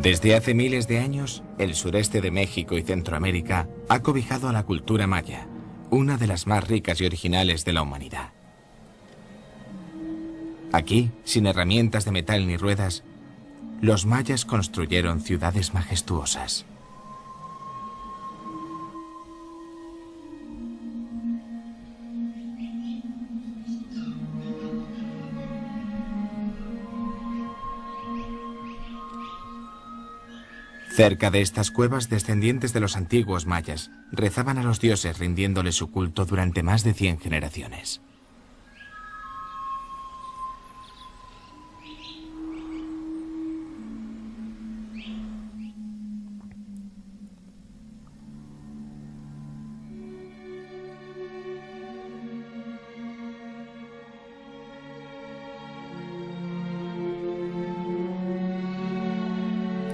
Desde hace miles de años, el sureste de México y Centroamérica ha cobijado a la cultura maya, una de las más ricas y originales de la humanidad. Aquí, sin herramientas de metal ni ruedas, los mayas construyeron ciudades majestuosas. Cerca de estas cuevas, descendientes de los antiguos mayas rezaban a los dioses rindiéndoles su culto durante más de 100 generaciones.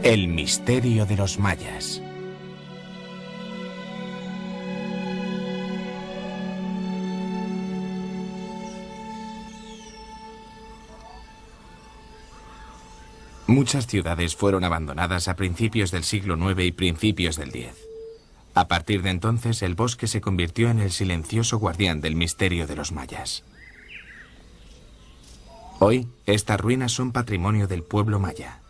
El misterio de los mayas. Muchas ciudades fueron abandonadas a principios del siglo IX y principios del X. A partir de entonces, el bosque se convirtió en el silencioso guardián del misterio de los mayas. Hoy, estas ruinas son patrimonio del pueblo maya.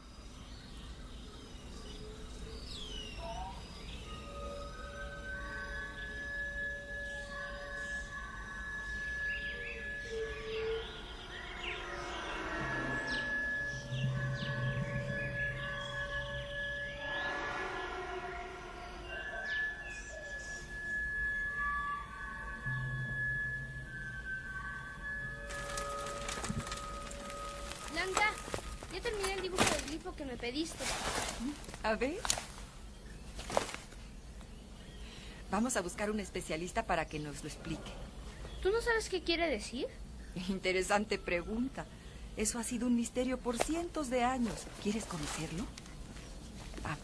Blanca, ya terminé el dibujo del glifo que me pediste. A ver. Vamos a buscar un especialista para que nos lo explique. ¿Tú no sabes qué quiere decir? Interesante pregunta. Eso ha sido un misterio por cientos de años. ¿Quieres conocerlo? Vamos.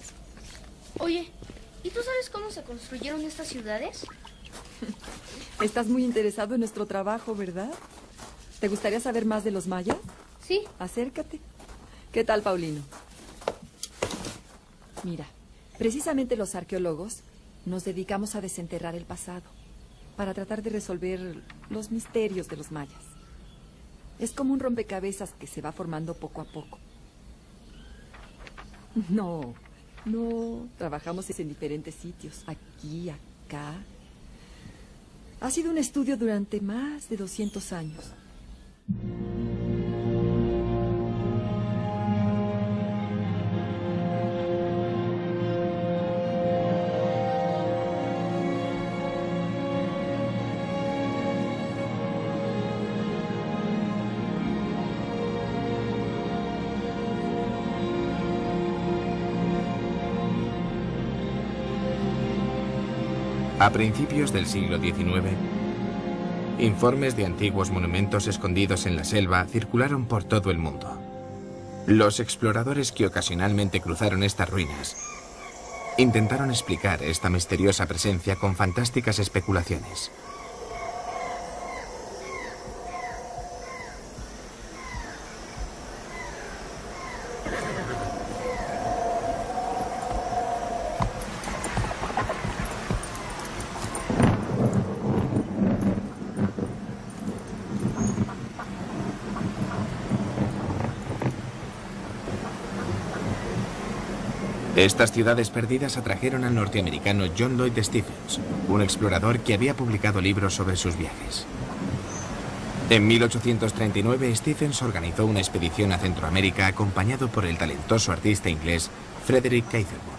Oye, ¿y tú sabes cómo se construyeron estas ciudades? Estás muy interesado en nuestro trabajo, ¿verdad? ¿Te gustaría saber más de los mayas? Sí. Acércate. ¿Qué tal, Paulino? Mira, precisamente los arqueólogos nos dedicamos a desenterrar el pasado para tratar de resolver los misterios de los mayas. Es como un rompecabezas que se va formando poco a poco. No, trabajamos en diferentes sitios, aquí, acá. Ha sido un estudio durante más de 200 años. A principios del siglo XIX, informes de antiguos monumentos escondidos en la selva circularon por todo el mundo. Los exploradores que ocasionalmente cruzaron estas ruinas intentaron explicar esta misteriosa presencia con fantásticas especulaciones. Estas ciudades perdidas atrajeron al norteamericano John Lloyd Stephens, un explorador que había publicado libros sobre sus viajes. En 1839, Stephens organizó una expedición a Centroamérica acompañado por el talentoso artista inglés Frederick Catherwood.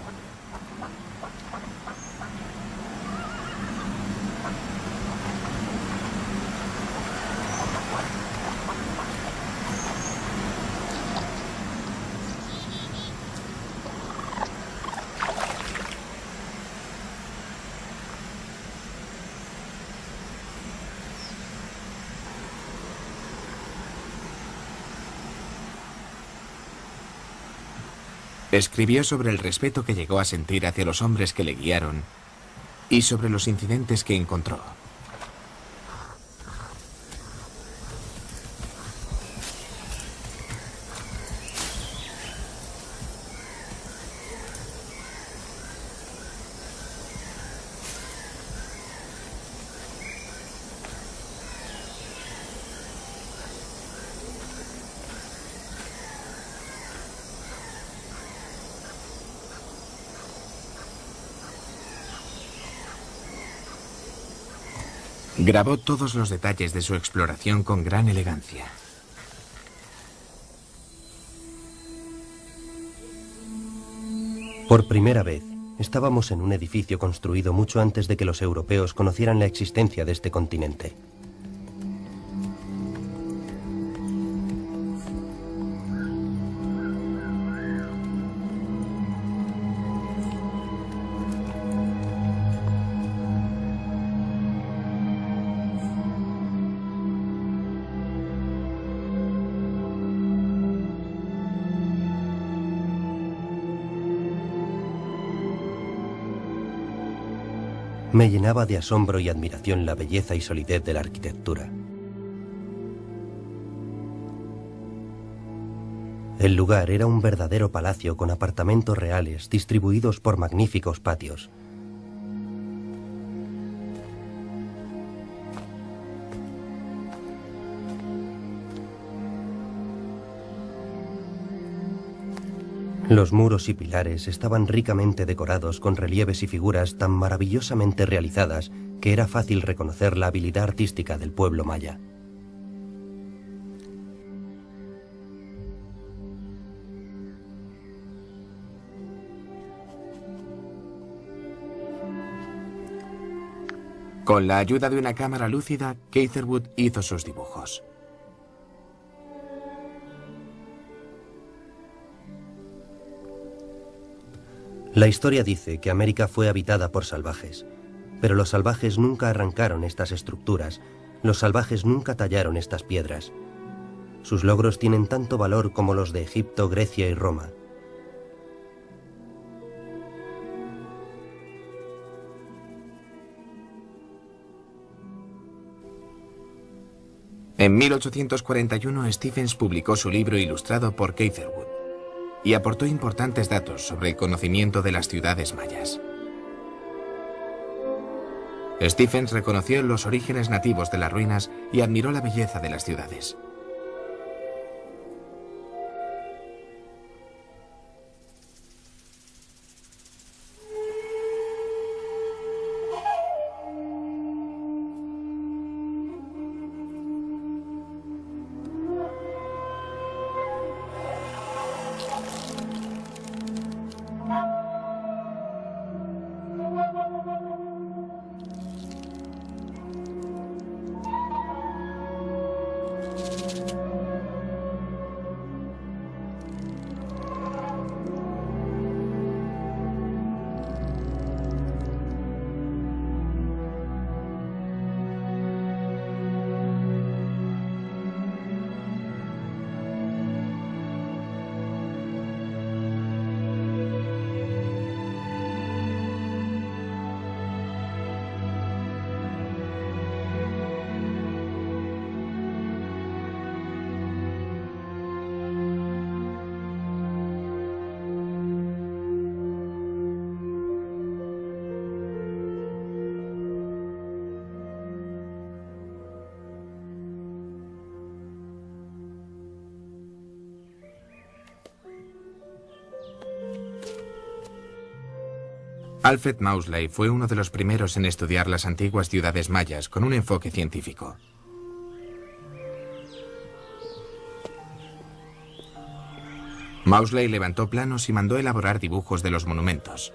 Escribió sobre el respeto que llegó a sentir hacia los hombres que le guiaron y sobre los incidentes que encontró. Grabó todos los detalles de su exploración con gran elegancia. Por primera vez, estábamos en un edificio construido mucho antes de que los europeos conocieran la existencia de este continente. Me llenaba de asombro y admiración la belleza y solidez de la arquitectura. El lugar era un verdadero palacio con apartamentos reales distribuidos por magníficos patios. Los muros y pilares estaban ricamente decorados con relieves y figuras tan maravillosamente realizadas que era fácil reconocer la habilidad artística del pueblo maya. Con la ayuda de una cámara lúcida, Catherwood hizo sus dibujos. La historia dice que América fue habitada por salvajes, pero los salvajes nunca arrancaron estas estructuras, los salvajes nunca tallaron estas piedras. Sus logros tienen tanto valor como los de Egipto, Grecia y Roma. En 1841, Stephens publicó su libro ilustrado por Catherwood y aportó importantes datos sobre el conocimiento de las ciudades mayas. Stephens reconoció los orígenes nativos de las ruinas y admiró la belleza de las ciudades. Alfred Mausley fue uno de los primeros en estudiar las antiguas ciudades mayas con un enfoque científico. Mausley levantó planos y mandó elaborar dibujos de los monumentos.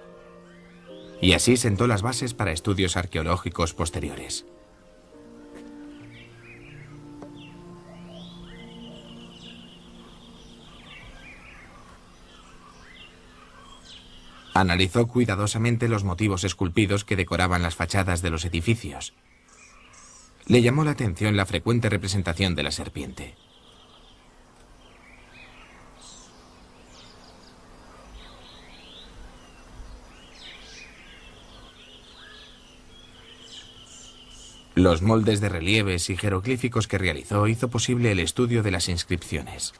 Y así sentó las bases para estudios arqueológicos posteriores. Analizó cuidadosamente los motivos esculpidos que decoraban las fachadas de los edificios. Le llamó la atención la frecuente representación de la serpiente. Los moldes de relieves y jeroglíficos que realizó hizo posible el estudio de las inscripciones.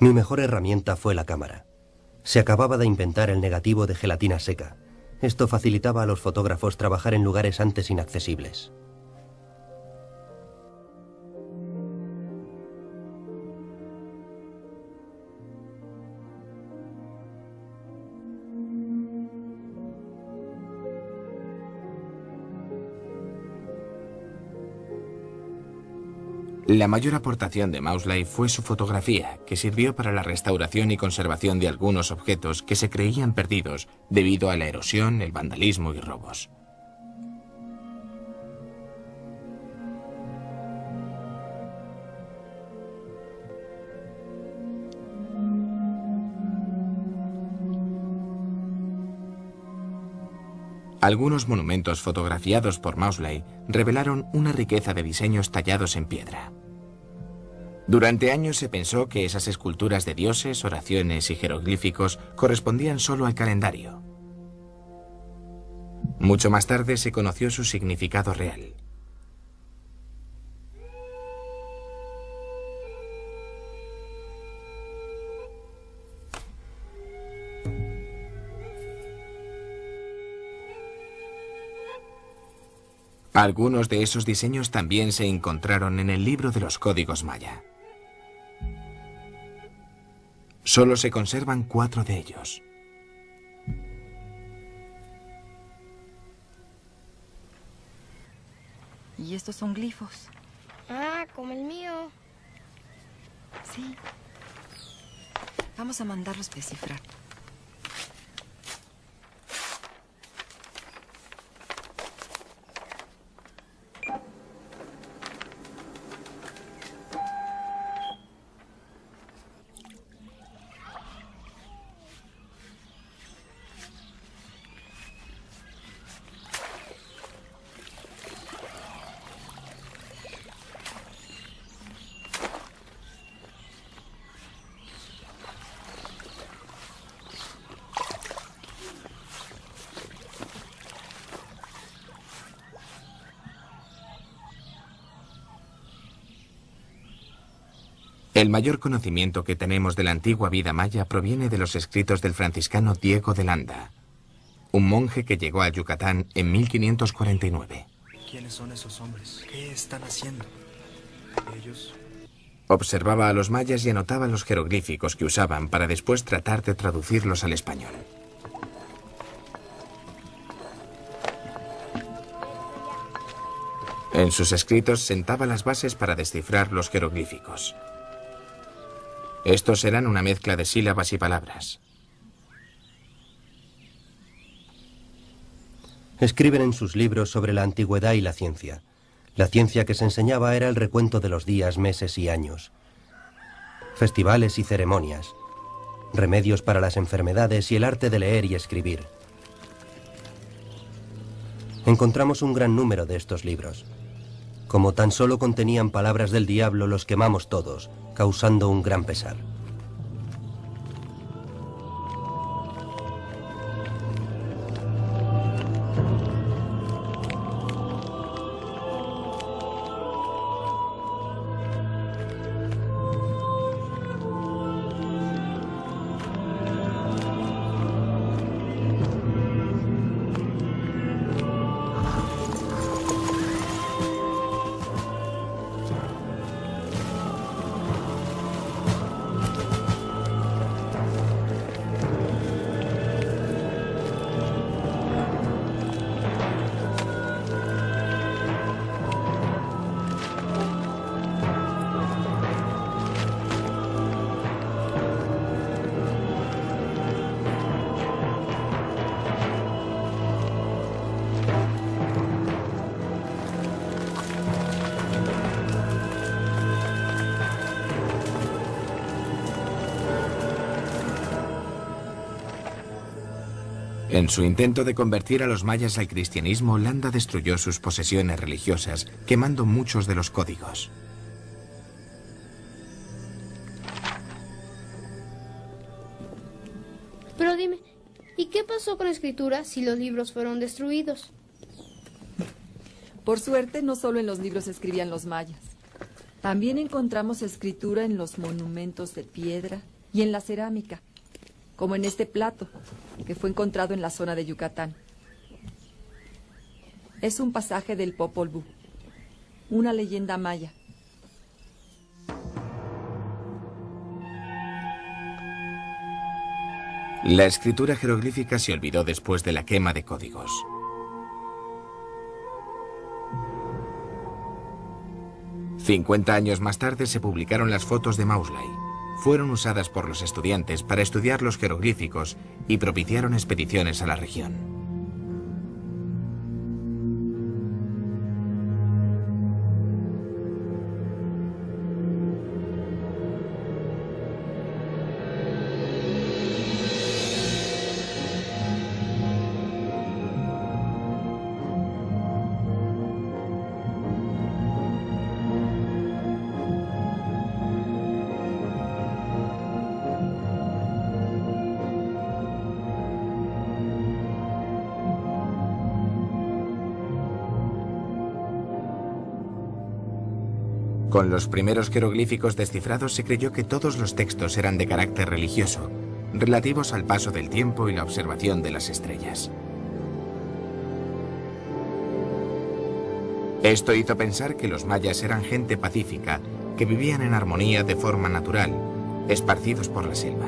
Mi mejor herramienta fue la cámara. Se acababa de inventar el negativo de gelatina seca. Esto facilitaba a los fotógrafos trabajar en lugares antes inaccesibles. La mayor aportación de Maudslay fue su fotografía, que sirvió para la restauración y conservación de algunos objetos que se creían perdidos debido a la erosión, el vandalismo y robos. Algunos monumentos fotografiados por Maudslay revelaron una riqueza de diseños tallados en piedra. Durante años se pensó que esas esculturas de dioses, oraciones y jeroglíficos correspondían solo al calendario. Mucho más tarde se conoció su significado real. Algunos de esos diseños también se encontraron en el libro de los códigos maya. Solo se conservan 4 de ellos. Y estos son glifos. Ah, como el mío. Sí. Vamos a mandarlos descifrar. El mayor conocimiento que tenemos de la antigua vida maya proviene de los escritos del franciscano Diego de Landa, un monje que llegó a Yucatán en 1549. ¿Quiénes son esos hombres? ¿Qué están haciendo? Ellos... Observaba a los mayas y anotaba los jeroglíficos que usaban para después tratar de traducirlos al español. En sus escritos sentaba las bases para descifrar los jeroglíficos. Estos eran una mezcla de sílabas y palabras. Escriben en sus libros sobre la antigüedad y la ciencia. La ciencia que se enseñaba era el recuento de los días, meses y años. Festivales y ceremonias. Remedios para las enfermedades y el arte de leer y escribir. Encontramos un gran número de estos libros. Como tan solo contenían palabras del diablo, los quemamos todos, causando un gran pesar. En su intento de convertir a los mayas al cristianismo, Landa destruyó sus posesiones religiosas, quemando muchos de los códigos. Pero dime, ¿y qué pasó con la escritura si los libros fueron destruidos? Por suerte, no solo en los libros escribían los mayas. También encontramos escritura en los monumentos de piedra, Y en la cerámica, como en este plato, que fue encontrado en la zona de Yucatán. Es un pasaje del Popol Vuh, una leyenda maya. La escritura jeroglífica se olvidó después de la quema de códigos. $50 años más tarde se publicaron las fotos de Mausley. Fueron usadas por los estudiantes para estudiar los jeroglíficos y propiciaron expediciones a la región. Con los primeros jeroglíficos descifrados se creyó que todos los textos eran de carácter religioso, relativos al paso del tiempo y la observación de las estrellas. Esto hizo pensar que los mayas eran gente pacífica, que vivían en armonía de forma natural, esparcidos por la selva.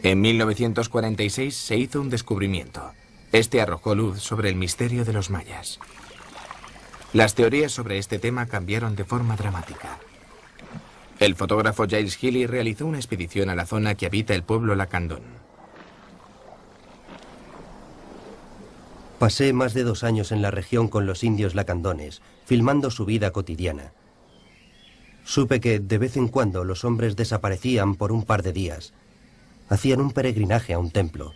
En 1946 se hizo un descubrimiento. Este arrojó luz sobre el misterio de los mayas. Las teorías sobre este tema cambiaron de forma dramática. El fotógrafo Giles Healy realizó una expedición a la zona que habita el pueblo lacandón. Pasé más de 2 años en la región con los indios lacandones, filmando su vida cotidiana. Supe que, de vez en cuando, los hombres desaparecían por un par de días. Hacían un peregrinaje a un templo,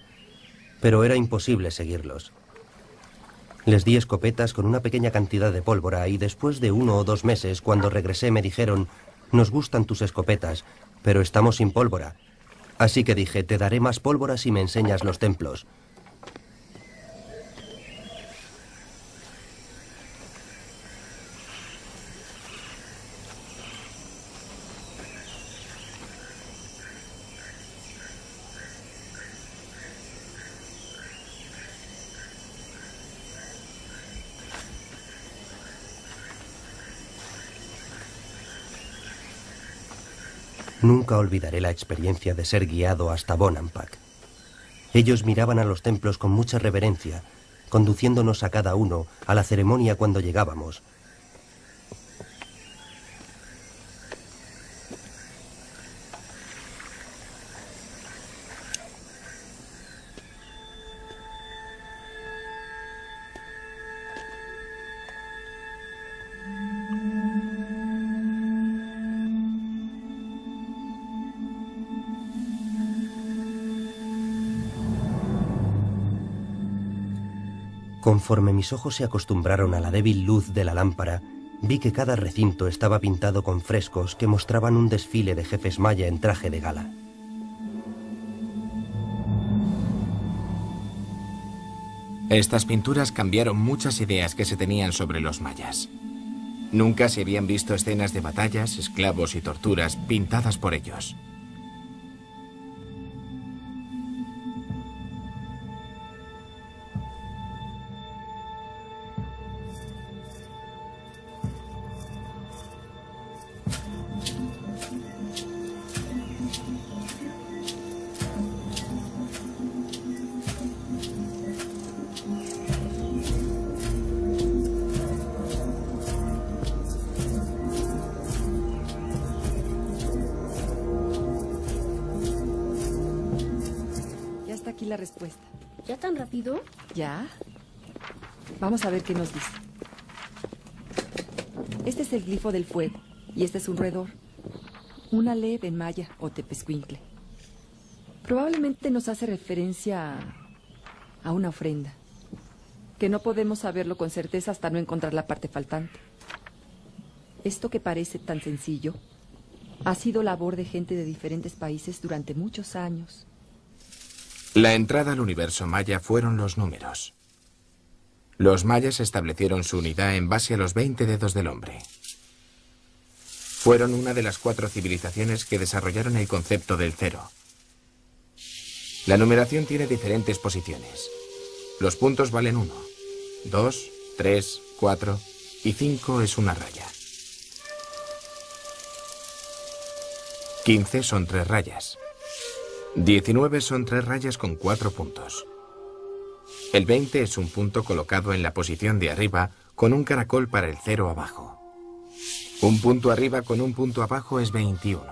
pero era imposible seguirlos. Les di escopetas con una pequeña cantidad de pólvora y después de 1 o 2 meses, cuando regresé, me dijeron: «Nos gustan tus escopetas, pero estamos sin pólvora». Así que dije: «Te daré más pólvora si me enseñas los templos». Nunca olvidaré la experiencia de ser guiado hasta Bonampak. Ellos miraban a los templos con mucha reverencia, conduciéndonos a cada uno a la ceremonia cuando llegábamos. Conforme mis ojos se acostumbraron a la débil luz de la lámpara, vi que cada recinto estaba pintado con frescos que mostraban un desfile de jefes maya en traje de gala. Estas pinturas cambiaron muchas ideas que se tenían sobre los mayas. Nunca se habían visto escenas de batallas, esclavos y torturas pintadas por ellos. Aquí la respuesta. ¿Ya tan rápido? ¿Ya? Vamos a ver qué nos dice. Este es el glifo del fuego y este es un roedor. Una Alep en maya o tepezcuintle. Probablemente nos hace referencia a una ofrenda, que no podemos saberlo con certeza hasta no encontrar la parte faltante. Esto que parece tan sencillo Ha sido labor de gente de diferentes países durante muchos años. La entrada al universo maya fueron los números. Los mayas establecieron su unidad en base a los 20 dedos del hombre. Fueron una de las 4 civilizaciones que desarrollaron el concepto del cero. La numeración tiene diferentes posiciones. Los puntos valen 1, 2, 3, 4 y 5 es una raya. 15 son 3 rayas. 19 son 3 rayas con 4 puntos. El 20 es un punto colocado en la posición de arriba con un caracol para el 0 abajo. Un punto arriba con un punto abajo es 21.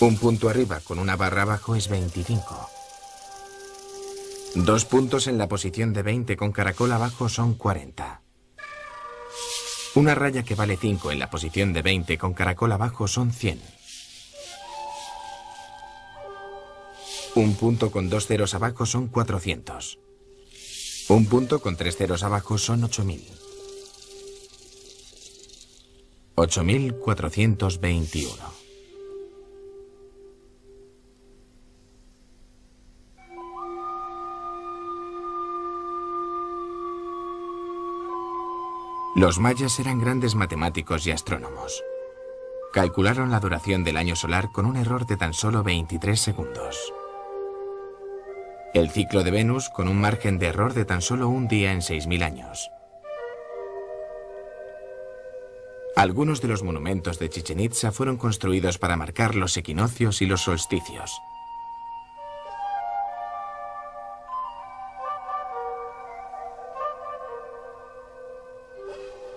Un punto arriba con una barra abajo es 25. 2 puntos en la posición de 20 con caracol abajo son 40. Una raya que vale 5 en la posición de 20 con caracol abajo son 100. Un punto con 2 ceros abajo son 400. Un punto con 3 ceros abajo son 8000. 8421. Los mayas eran grandes matemáticos y astrónomos. Calcularon la duración del año solar con un error de tan solo 23 segundos. El ciclo de Venus con un margen de error de tan solo un día en 6000 años. Algunos de los monumentos de Chichén Itzá fueron construidos para marcar los equinoccios y los solsticios.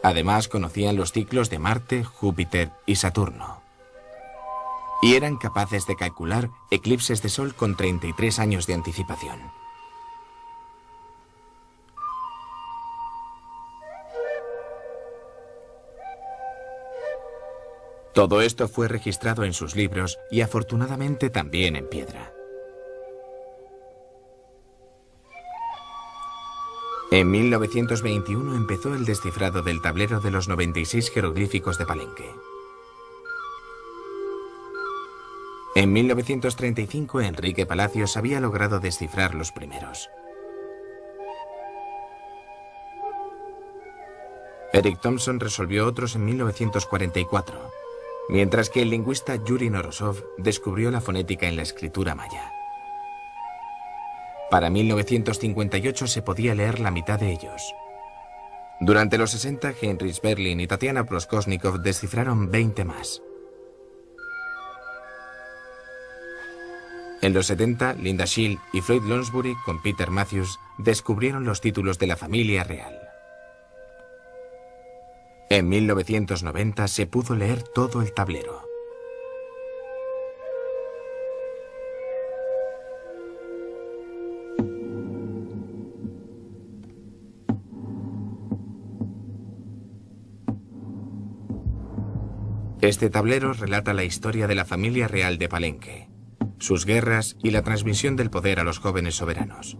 Además, conocían los ciclos de Marte, Júpiter y Saturno. Y eran capaces de calcular eclipses de sol con 33 años de anticipación. Todo esto fue registrado en sus libros y afortunadamente también en piedra. En 1921 empezó el descifrado del tablero de los 96 jeroglíficos de Palenque. En 1935 Enrique Palacios había logrado descifrar los primeros. Eric Thompson resolvió otros en 1944, mientras que el lingüista Yuri Norosov descubrió la fonética en la escritura maya. Para 1958 se podía leer la mitad de ellos. Durante los 60, Heinrich Berlin y Tatiana Proskosnikov descifraron 20 más. En los 70, Linda Schill y Floyd Lounsbury con Peter Matthews descubrieron los títulos de la familia real. En 1990 se pudo leer todo el tablero. Este tablero relata la historia de la familia real de Palenque, sus guerras y la transmisión del poder a los jóvenes soberanos.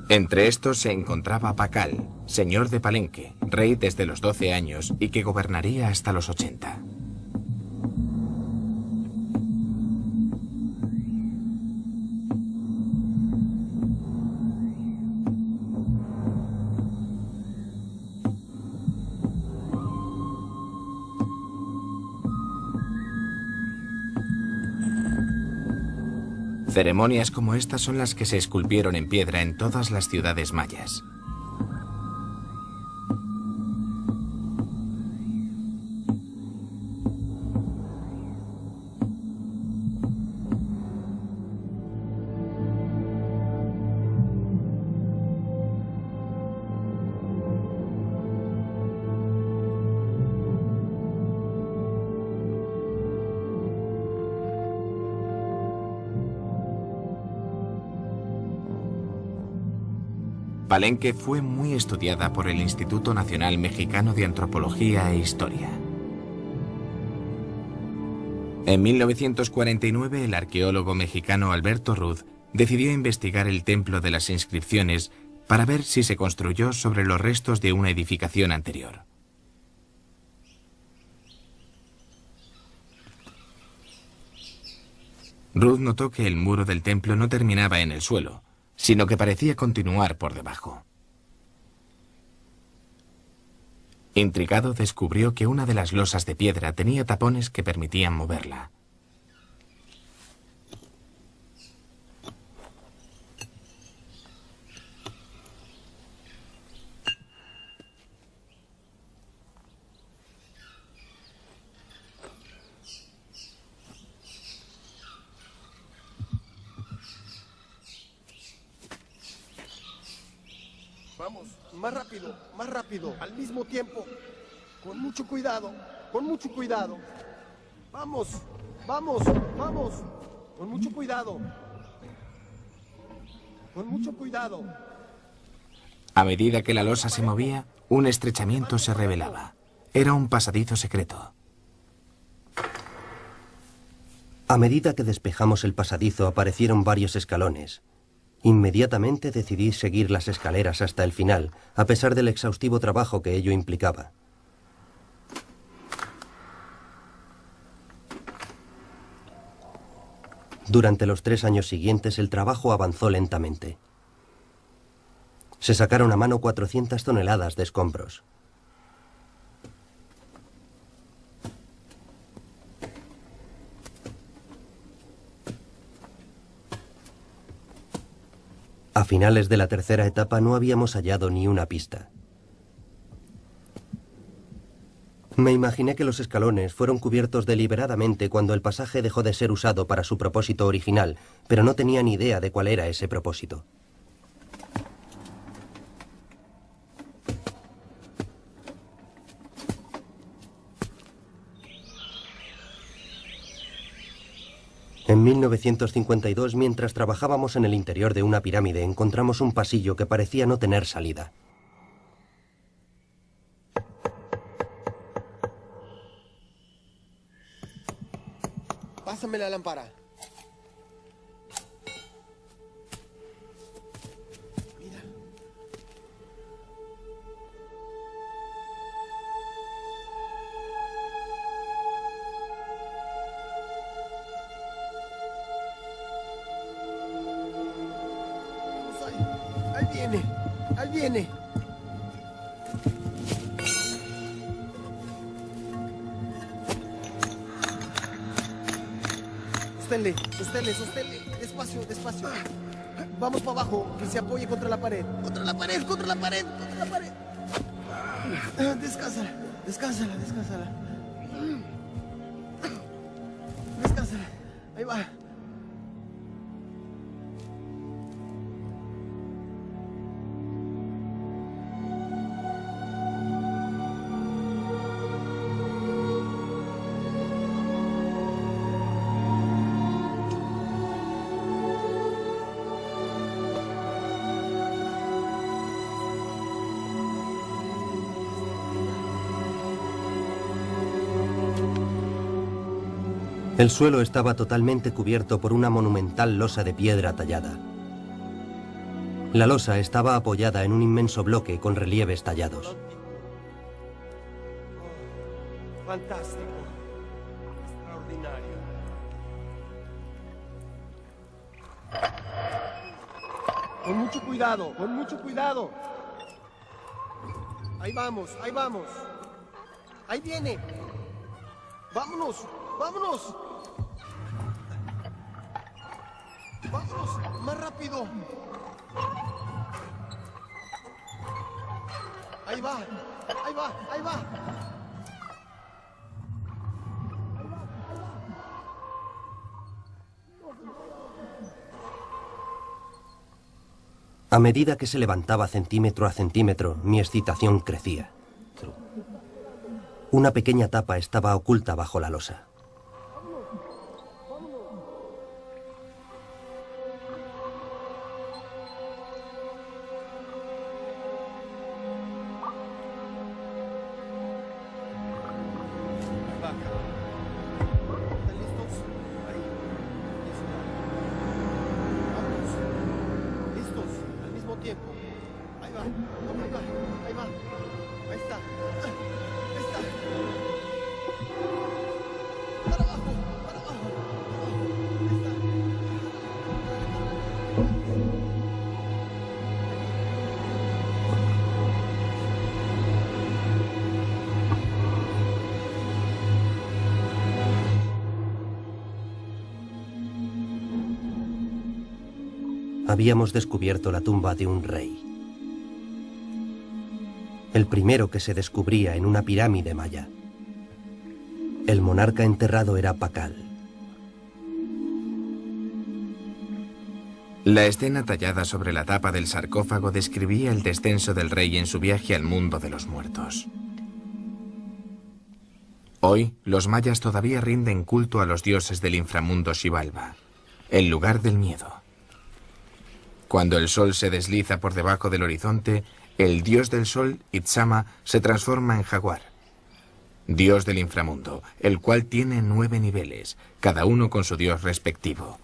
Entre estos se encontraba Pakal, señor de Palenque, rey desde los 12 años y que gobernaría hasta los 80. Ceremonias como estas son las que se esculpieron en piedra en todas las ciudades mayas. Palenque fue muy estudiada por el Instituto Nacional Mexicano de Antropología e Historia. En 1949, el arqueólogo mexicano Alberto Ruth decidió investigar el templo de las inscripciones para ver si se construyó sobre los restos de una edificación anterior. Ruth notó que el muro del templo no terminaba en el suelo, sino que parecía continuar por debajo. Intrigado, descubrió que una de las losas de piedra tenía tapones que permitían moverla. Vamos, más rápido, al mismo tiempo. Con mucho cuidado, con mucho cuidado. Vamos, vamos, vamos. Con mucho cuidado. Con mucho cuidado. A medida que la losa se movía, un estrechamiento se revelaba. Era un pasadizo secreto. A medida que despejamos el pasadizo aparecieron varios escalones. Inmediatamente decidí seguir las escaleras hasta el final, a pesar del exhaustivo trabajo que ello implicaba. Durante los 3 años siguientes el trabajo avanzó lentamente. Se sacaron a mano 400 toneladas de escombros. A finales de la tercera etapa no habíamos hallado ni una pista. Me imaginé que los escalones fueron cubiertos deliberadamente cuando el pasaje dejó de ser usado para su propósito original, pero no tenía ni idea de cuál era ese propósito. En 1952, mientras trabajábamos en el interior de una pirámide, encontramos un pasillo que parecía no tener salida. Pásame la lámpara. Mira. Vamos ahí. Ahí viene. Ahí viene. Sosténle. Despacio, despacio. Vamos para abajo, que se apoye contra la pared. Contra la pared. Descánsala. Descánsala. Ahí va. El suelo estaba totalmente cubierto por una monumental losa de piedra tallada. La losa estaba apoyada en un inmenso bloque con relieves tallados. Fantástico. Extraordinario. Con mucho cuidado. Ahí vamos. Ahí viene. Vámonos. Más rápido. Ahí va. A medida que se levantaba centímetro a centímetro, mi excitación crecía. Una pequeña tapa estaba oculta bajo la losa. ¿Están listos? Ahí. tiempo. Ahí va, ahí va, ahí va. Ahí está. Ahí está. Para abajo, para abajo. Ahí está. Habíamos descubierto la tumba de un rey. El primero que se descubría en una pirámide maya. El monarca enterrado era Pakal. La escena tallada sobre la tapa del sarcófago describía el descenso del rey en su viaje al mundo de los muertos. Hoy, los mayas todavía rinden culto a los dioses del inframundo Xibalba, el lugar del miedo. Cuando el sol se desliza por debajo del horizonte, el dios del sol, Itzama, se transforma en jaguar. Dios del inframundo, el cual tiene 9 niveles, cada uno con su dios respectivo.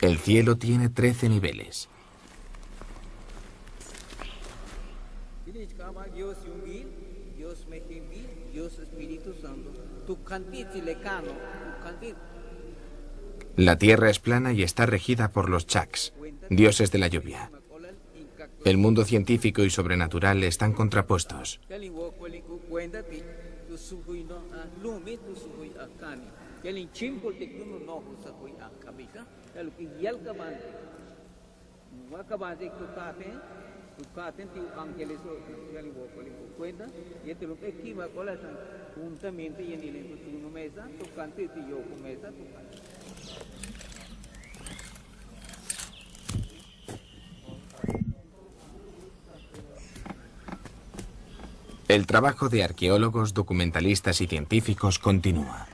El cielo tiene 13 niveles. La tierra es plana y está regida por los Chaks, dioses de la lluvia. El mundo científico y sobrenatural están contrapuestos. El trabajo de arqueólogos, documentalistas y científicos continúa.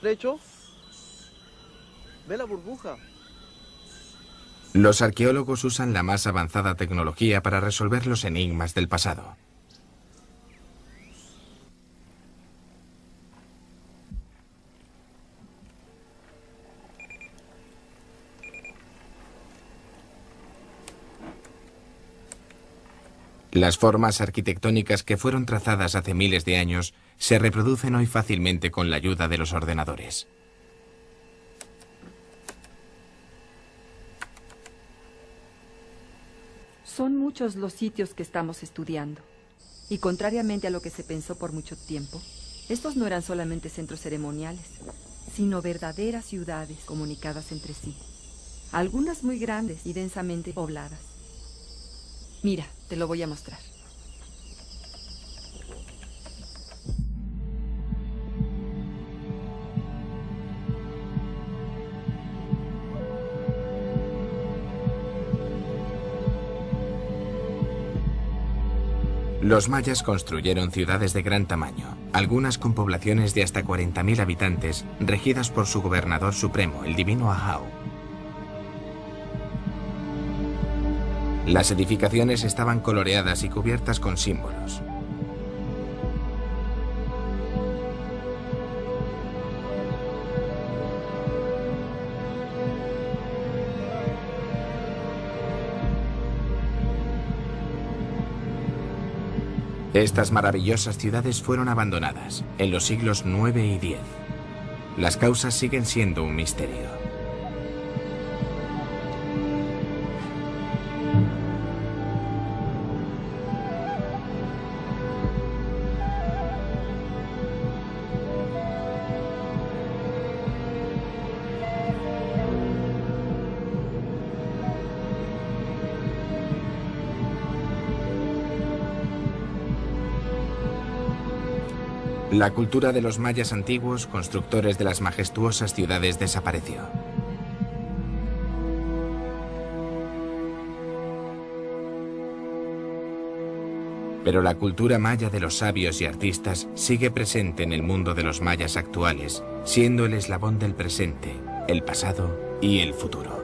De hecho, ve la burbuja. Los arqueólogos usan la más avanzada tecnología para resolver los enigmas del pasado. Las formas arquitectónicas que fueron trazadas hace miles de años se reproducen hoy fácilmente con la ayuda de los ordenadores. Son muchos los sitios que estamos estudiando. Y contrariamente a lo que se pensó por mucho tiempo, estos no eran solamente centros ceremoniales, sino verdaderas ciudades comunicadas entre sí. Algunas muy grandes y densamente pobladas. Mira, te lo voy a mostrar. Los mayas construyeron ciudades de gran tamaño, algunas con poblaciones de hasta 40.000 habitantes, regidas por su gobernador supremo, el divino Ahau. Las edificaciones estaban coloreadas y cubiertas con símbolos. Estas maravillosas ciudades fueron abandonadas en los siglos 9 y 10. Las causas siguen siendo un misterio. La cultura de los mayas antiguos, constructores de las majestuosas ciudades, desapareció. Pero la cultura maya de los sabios y artistas sigue presente en el mundo de los mayas actuales, siendo el eslabón del presente, el pasado y el futuro.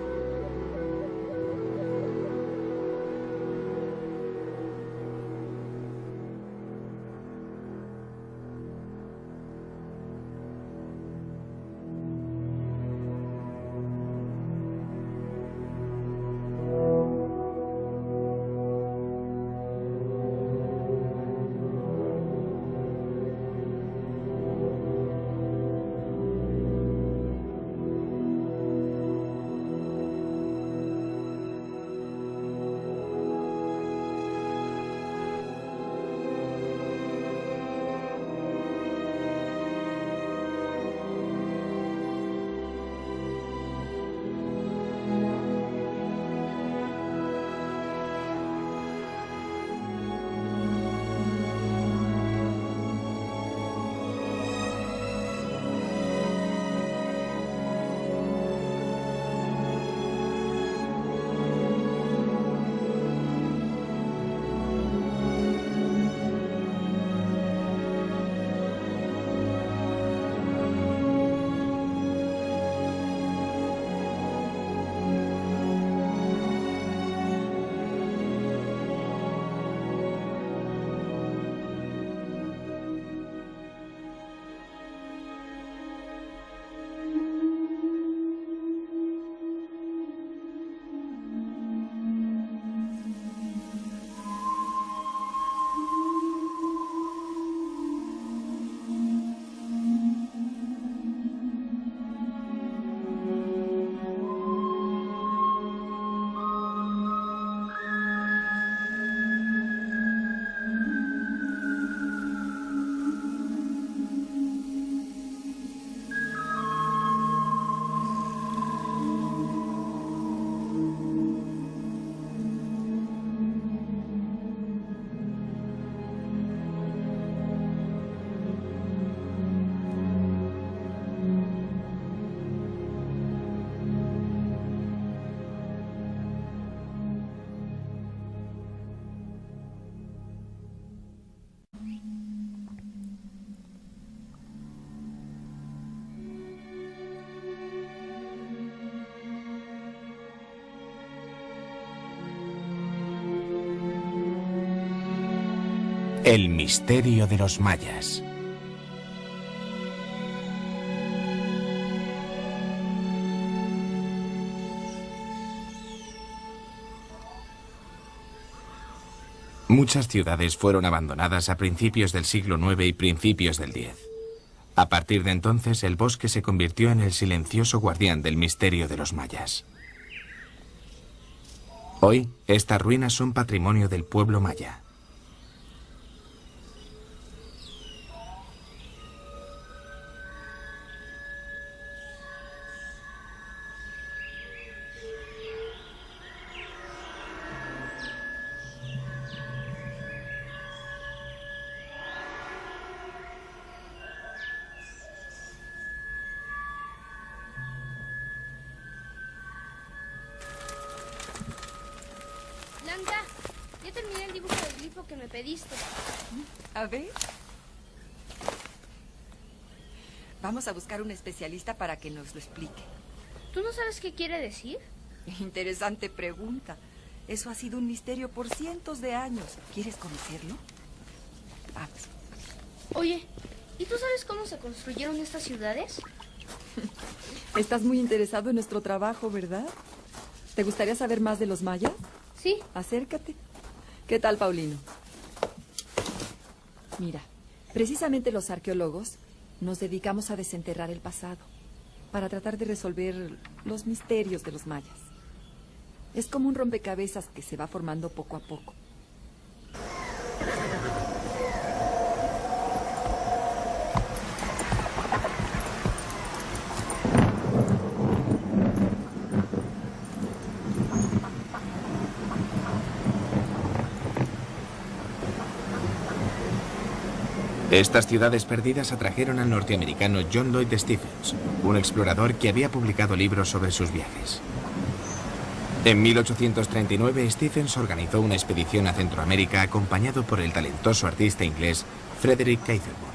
El misterio de los mayas. Muchas ciudades fueron abandonadas a principios del siglo IX y principios del X. A partir de entonces, el bosque se convirtió en el silencioso guardián del misterio de los mayas. Hoy, estas ruinas son patrimonio del pueblo maya. Blanca, ya terminé el dibujo del glifo que me pediste. A ver. Vamos a buscar un especialista para que nos lo explique. ¿Tú no sabes qué quiere decir? Interesante pregunta. Eso ha sido un misterio por cientos de años. ¿Quieres conocerlo? Vamos. Oye, ¿y tú sabes cómo se construyeron estas ciudades? Estás muy interesado en nuestro trabajo, ¿verdad? ¿Te gustaría saber más de los mayas? Sí. Acércate. ¿Qué tal, Paulino? Mira, precisamente los arqueólogos nos dedicamos a desenterrar el pasado para tratar de resolver los misterios de los mayas. Es como un rompecabezas que se va formando poco a poco. Estas ciudades perdidas atrajeron al norteamericano John Lloyd Stephens, un explorador que había publicado libros sobre sus viajes. En 1839, Stephens organizó una expedición a Centroamérica acompañado por el talentoso artista inglés Frederick Catherwood.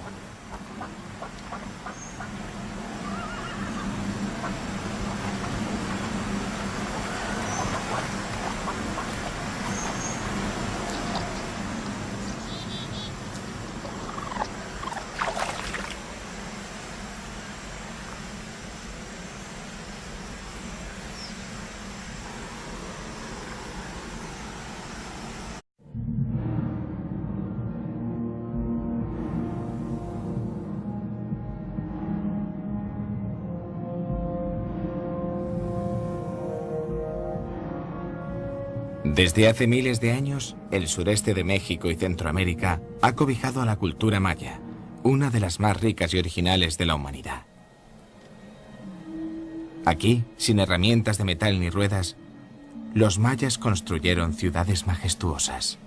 Desde hace miles de años, el sureste de México y Centroamérica ha cobijado a la cultura maya, una de las más ricas y originales de la humanidad. Aquí, sin herramientas de metal ni ruedas, los mayas construyeron ciudades majestuosas.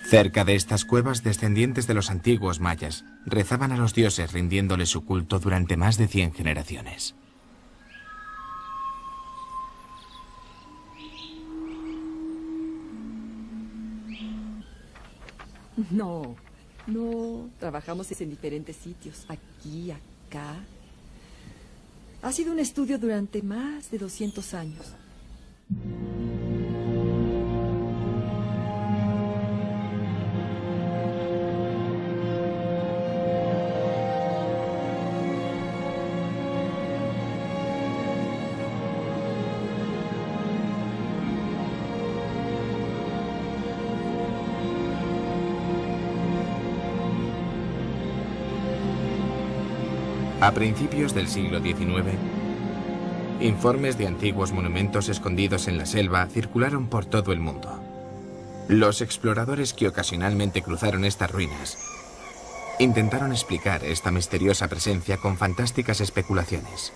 Cerca de estas cuevas, descendientes de los antiguos mayas rezaban a los dioses rindiéndoles su culto durante más de 100 generaciones. No, trabajamos en diferentes sitios, aquí, acá. Ha sido un estudio durante más de 200 años. A principios del siglo XIX, informes de antiguos monumentos escondidos en la selva circularon por todo el mundo. Los exploradores que ocasionalmente cruzaron estas ruinas intentaron explicar esta misteriosa presencia con fantásticas especulaciones.